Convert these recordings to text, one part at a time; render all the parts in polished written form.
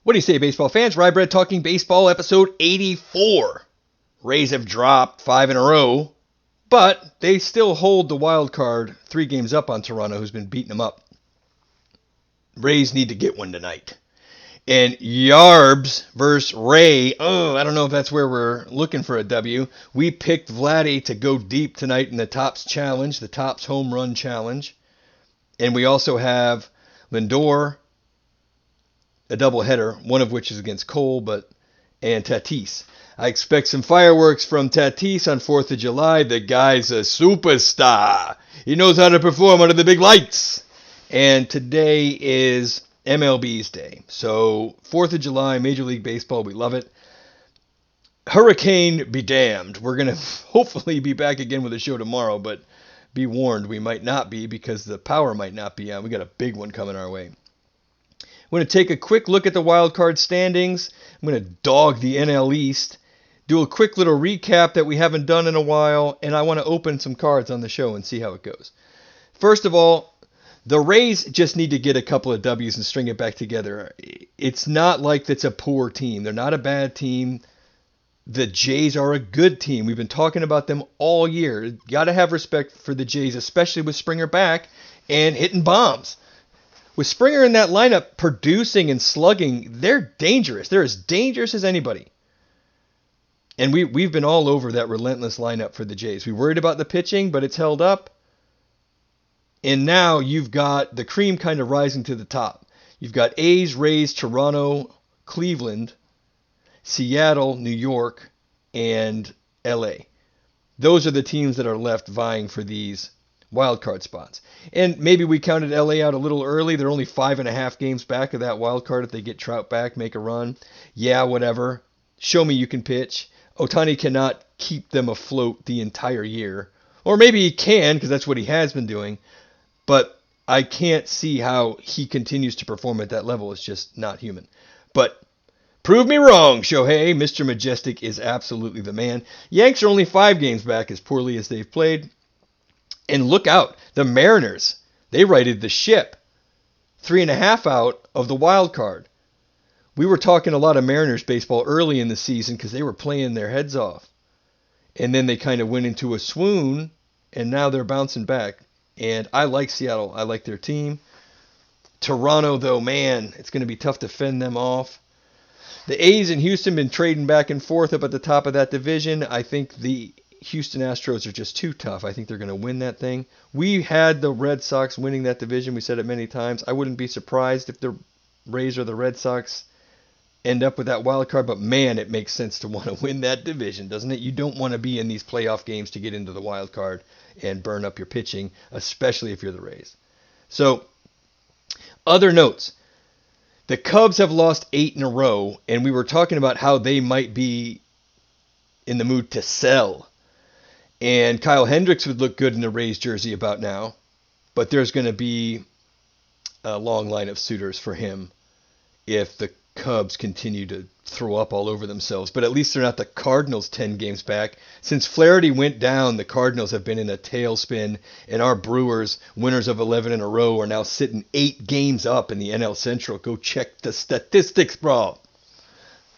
What do you say, baseball fans? Rye Bread Talking Baseball, episode 84. Rays have dropped 5 in a row, but they still hold the wild card 3 games up on Toronto, who's been beating them up. Rays need to get one tonight. And Yarbrough versus Ray, I don't know if that's where we're looking for a W. We picked Vladdy to go deep tonight in the Topps Challenge, the Topps Home Run Challenge. And we also have Lindor, a doubleheader, one of which is against Cole, and Tatis. I expect some fireworks from Tatis on 4th of July. The guy's a superstar. He knows how to perform under the big lights. And today is MLB's day. So 4th of July, Major League Baseball, we love it. Hurricane be damned. We're going to hopefully be back again with a show tomorrow, but be warned, we might not be because the power might not be on. We got a big one coming our way. I'm going to take a quick look at the wild card standings. I'm going to dog the NL East, do a quick little recap that we haven't done in a while, and I want to open some cards on the show and see how it goes. First of all, the Rays just need to get a couple of W's and string it back together. It's not like it's a poor team. They're not a bad team. The Jays are a good team. We've been talking about them all year. Got to have respect for the Jays, especially with Springer back and hitting bombs. With Springer in that lineup producing and slugging, they're dangerous. They're as dangerous as anybody. And we've been all over that relentless lineup for the Jays. We worried about the pitching, but it's held up. And now you've got the cream kind of rising to the top. You've got A's, Rays, Toronto, Cleveland, Seattle, New York, and LA. Those are the teams that are left vying for these wild card spots. And maybe we counted LA out a little early. They're only 5.5 games back of that wild card if they get Trout back, make a run. Yeah, whatever. Show me you can pitch. Ohtani cannot keep them afloat the entire year. Or maybe he can, because that's what he has been doing. But I can't see how he continues to perform at that level. It's just not human. But prove me wrong, Shohei. Mr. Majestic is absolutely the man. Yanks are only 5 games back as poorly as they've played. And look out, the Mariners, they righted the ship. 3.5 out of the wild card. We were talking a lot of Mariners baseball early in the season because they were playing their heads off. And then they kind of went into a swoon, and now they're bouncing back. And I like Seattle. I like their team. Toronto, though, man, it's going to be tough to fend them off. The A's in Houston been trading back and forth up at the top of that division. I think the Houston Astros are just too tough. I think they're going to win that thing. We had the Red Sox winning that division. We said it many times. I wouldn't be surprised if the Rays or the Red Sox end up with that wild card, but man, it makes sense to want to win that division, doesn't it? You don't want to be in these playoff games to get into the wild card and burn up your pitching, especially if you're the Rays. So, other notes. The Cubs have lost 8 in a row, and we were talking about how they might be in the mood to sell. And Kyle Hendricks would look good in a Rays jersey about now, but there's going to be a long line of suitors for him if the Cubs continue to throw up all over themselves. But at least they're not the Cardinals 10 games back. Since Flaherty went down, the Cardinals have been in a tailspin, and our Brewers, winners of 11 in a row, are now sitting 8 games up in the NL Central. Go check the statistics, bro.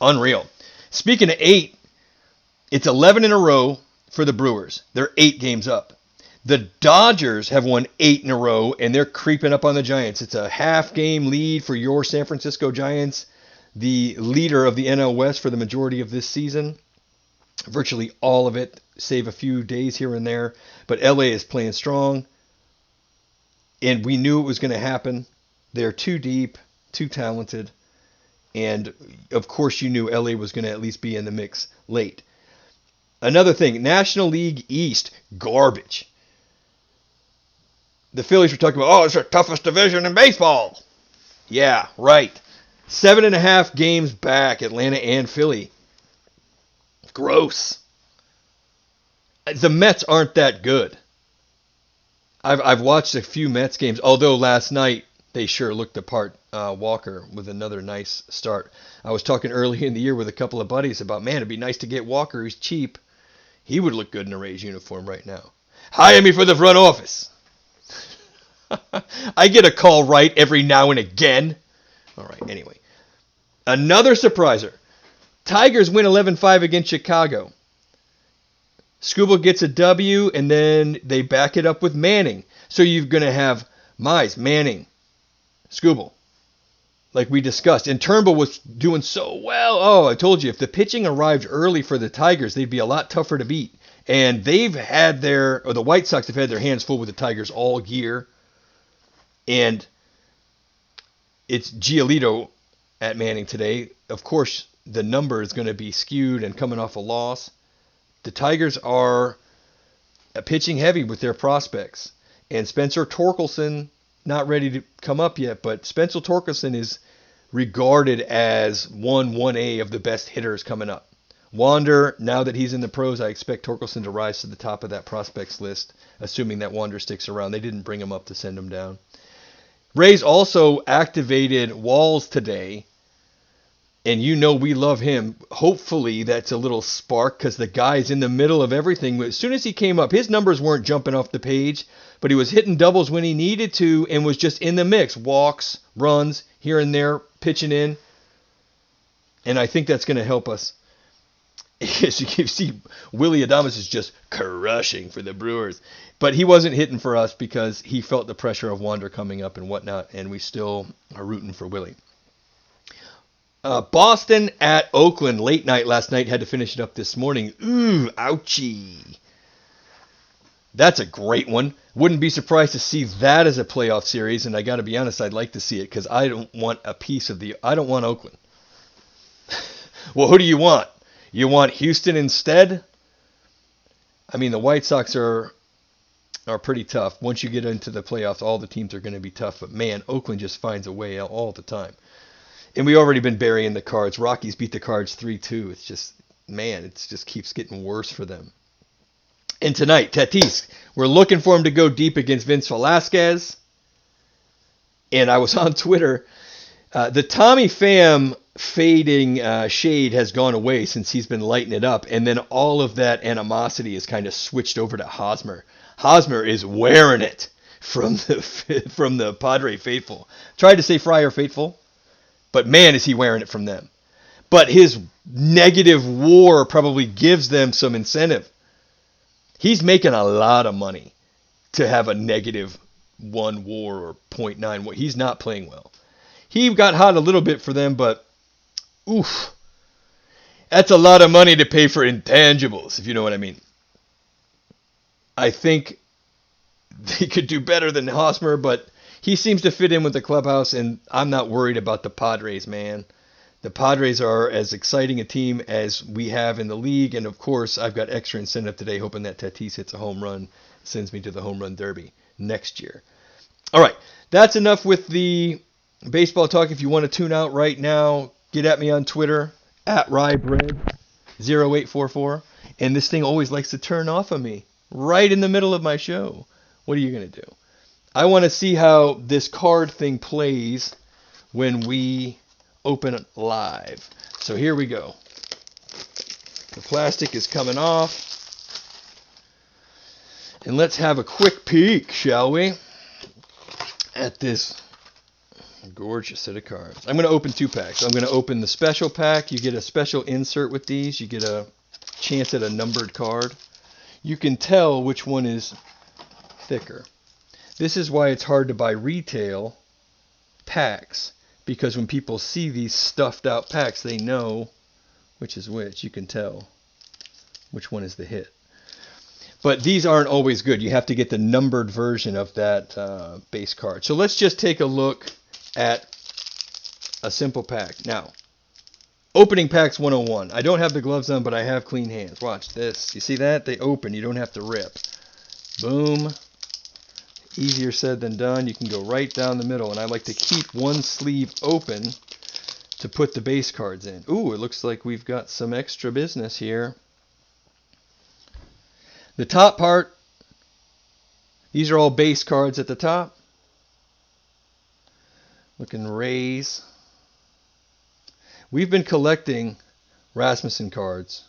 Unreal. Speaking of 8, it's 11 in a row for the Brewers. They're 8 games up. The Dodgers have won 8 in a row, and they're creeping up on the Giants. It's a half-game lead for your San Francisco Giants, the leader of the NL West for the majority of this season. Virtually all of it, save a few days here and there. But LA is playing strong, and we knew it was going to happen. They're too deep, too talented, and of course you knew LA was going to at least be in the mix late. Another thing, National League East, garbage. The Phillies were talking about, it's the toughest division in baseball. Yeah, right. 7.5 games back, Atlanta and Philly. Gross. The Mets aren't that good. I've watched a few Mets games, although last night they sure looked the part. Walker with another nice start. I was talking early in the year with a couple of buddies about, man, it'd be nice to get Walker. He's cheap. He would look good in a Rays uniform right now. Hire me for the front office. I get a call right every now and again. All right, anyway. Another surpriser. Tigers win 11-5 against Chicago. Skubal gets a W, and then they back it up with Manning. So you're going to have Mize, Manning, Skubal, like we discussed. And Turnbull was doing so well. Oh, I told you, if the pitching arrived early for the Tigers, they'd be a lot tougher to beat. And the White Sox have had their hands full with the Tigers all year. And it's Giolito at Manning today. Of course, the number is going to be skewed and coming off a loss. The Tigers are pitching heavy with their prospects. And Spencer Torkelson, not ready to come up yet, but Spencer Torkelson is regarded as 1A of the best hitters coming up. Wander, now that he's in the pros, I expect Torkelson to rise to the top of that prospects list, assuming that Wander sticks around. They didn't bring him up to send him down. Rays also activated Walls today, and you know we love him. Hopefully that's a little spark because the guy's in the middle of everything. As soon as he came up, his numbers weren't jumping off the page, but he was hitting doubles when he needed to and was just in the mix. Walks, runs, here and there, pitching in. And I think that's going to help us. As you can see, Willy Adames is just crushing for the Brewers. But he wasn't hitting for us because he felt the pressure of Wander coming up and whatnot, and we still are rooting for Willie. Boston at Oakland late night last night. Had to finish it up this morning. Ooh, ouchie. That's a great one. Wouldn't be surprised to see that as a playoff series, and I got to be honest, I'd like to see it because I don't want Oakland. Well, who do you want? You want Houston instead? I mean, the White Sox are pretty tough. Once you get into the playoffs, all the teams are going to be tough. But, man, Oakland just finds a way all the time. And we already been burying the Cards. Rockies beat the Cards 3-2. It's just, man, it just keeps getting worse for them. And tonight, Tatis, we're looking for him to go deep against Vince Velasquez. And I was on Twitter. The Tommy Pham fading shade has gone away since he's been lighting it up, and then all of that animosity is kind of switched over to Hosmer. Hosmer is wearing it from the Padre faithful. Tried to say Friar faithful, but man, is he wearing it from them. But his negative war probably gives them some incentive. He's making a lot of money to have a negative 1 war or 0.9. He's not playing well. He got hot a little bit for them, but oof, that's a lot of money to pay for intangibles, if you know what I mean. I think they could do better than Hosmer, but he seems to fit in with the clubhouse, and I'm not worried about the Padres, man. The Padres are as exciting a team as we have in the league, and of course, I've got extra incentive today, hoping that Tatis hits a home run, sends me to the home run derby next year. All right, that's enough with the baseball talk. If you want to tune out right now, get at me on Twitter, at RyeBread0844. And this thing always likes to turn off on me right in the middle of my show. What are you going to do? I want to see how this card thing plays when we open it live. So here we go. The plastic is coming off. And let's have a quick peek, shall we, at this gorgeous set of cards. I'm going to open 2 packs. I'm going to open the special pack. You get a special insert with these. You get a chance at a numbered card. You can tell which one is thicker. This is why it's hard to buy retail packs, because when people see these stuffed out packs, they know which is which. You can tell which one is the hit. But these aren't always good. You have to get the numbered version of that base card. So let's just take a look at a simple pack. Now, opening packs 101. I don't have the gloves on, but I have clean hands. Watch this. You see that? They open. You don't have to rip. Boom. Easier said than done. You can go right down the middle, and I like to keep one sleeve open to put the base cards in. Ooh, it looks like we've got some extra business here. The top part, these are all base cards at the top. Looking Rays. We've been collecting Rasmussen cards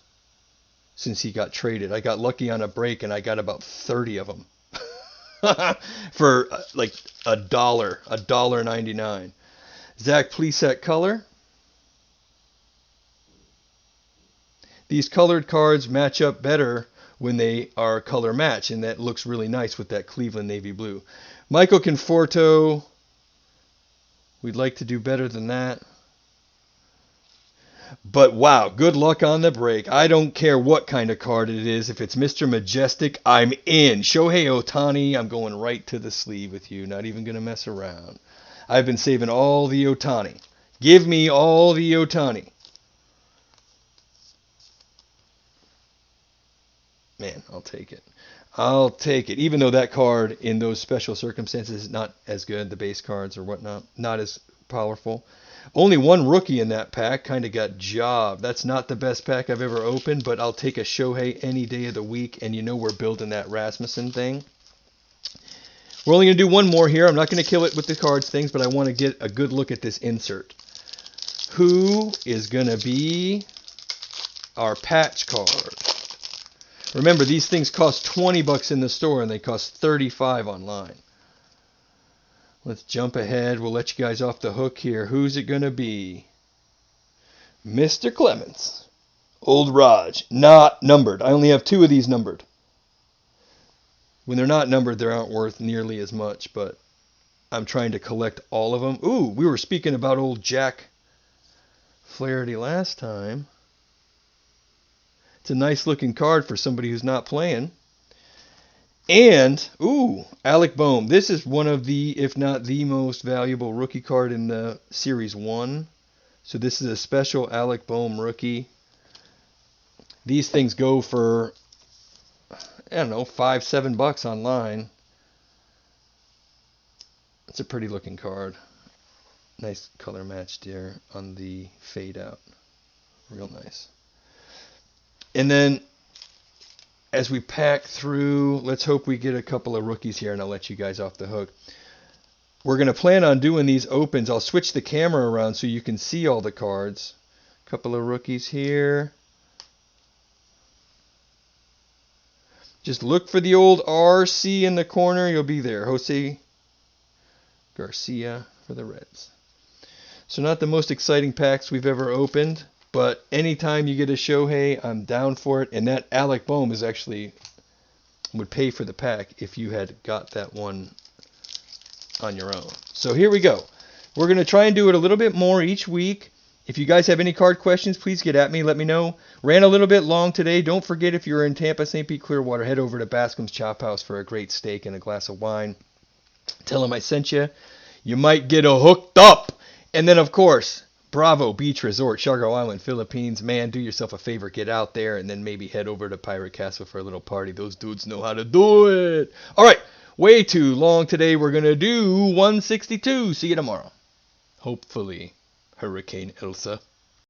since he got traded. I got lucky on a break and I got about 30 of them for like $1.99. Zach Plesac color. these colored cards match up better when they are color match, and that looks really nice with that Cleveland navy blue. Michael Conforto, we'd like to do better than that. But wow, good luck on the break. I don't care what kind of card it is. If it's Mr. Majestic, I'm in. Shohei Ohtani, I'm going right to the sleeve with you. Not even going to mess around. I've been saving all the Ohtani. Give me all the Ohtani. Man, I'll take it. I'll take it. Even though that card in those special circumstances is not as good, the base cards or whatnot, not as powerful. Only one rookie in that pack, kind of got jobbed. That's not the best pack I've ever opened, but I'll take a Shohei any day of the week, and you know we're building that Rasmussen thing. We're only going to do one more here. I'm not going to kill it with the cards things, but I want to get a good look at this insert. Who is going to be our patch card? Remember, these things cost $20 in the store, and they cost $35 online. Let's jump ahead. We'll let you guys off the hook here. Who's it going to be? Mr. Clemens. Old Raj. Not numbered. I only have 2 of these numbered. When they're not numbered, they aren't worth nearly as much, but I'm trying to collect all of them. Ooh, we were speaking about old Jack Flaherty last time. It's a nice looking card for somebody who's not playing. And, ooh, Alec Bohm. This is one of the, if not the most valuable rookie card in the Series 1. So this is a special Alec Bohm rookie. These things go for, I don't know, $5, $7 online. It's a pretty looking card. Nice color match there on the fade out. Real nice. And then, as we pack through, let's hope we get a couple of rookies here, and I'll let you guys off the hook. We're going to plan on doing these opens. I'll switch the camera around so you can see all the cards. A couple of rookies here. Just look for the old RC in the corner. You'll be there. Jose Garcia for the Reds. So not the most exciting packs we've ever opened. But anytime you get a Shohei, I'm down for it. And that Alec Bohm is actually would pay for the pack if you had got that one on your own. So here we go. We're going to try and do it a little bit more each week. If you guys have any card questions, please get at me. Let me know. Ran a little bit long today. Don't forget, if you're in Tampa, St. Pete, Clearwater, head over to Bascom's Chop House for a great steak and a glass of wine. Tell them I sent you. You might get a hooked up. And then, of course, Bravo Beach Resort, Siargao Island, Philippines. Man, do yourself a favor. Get out there and then maybe head over to Pirate Castle for a little party. Those dudes know how to do it. All right. Way too long today. We're going to do 162. See you tomorrow. Hopefully, Hurricane Elsa.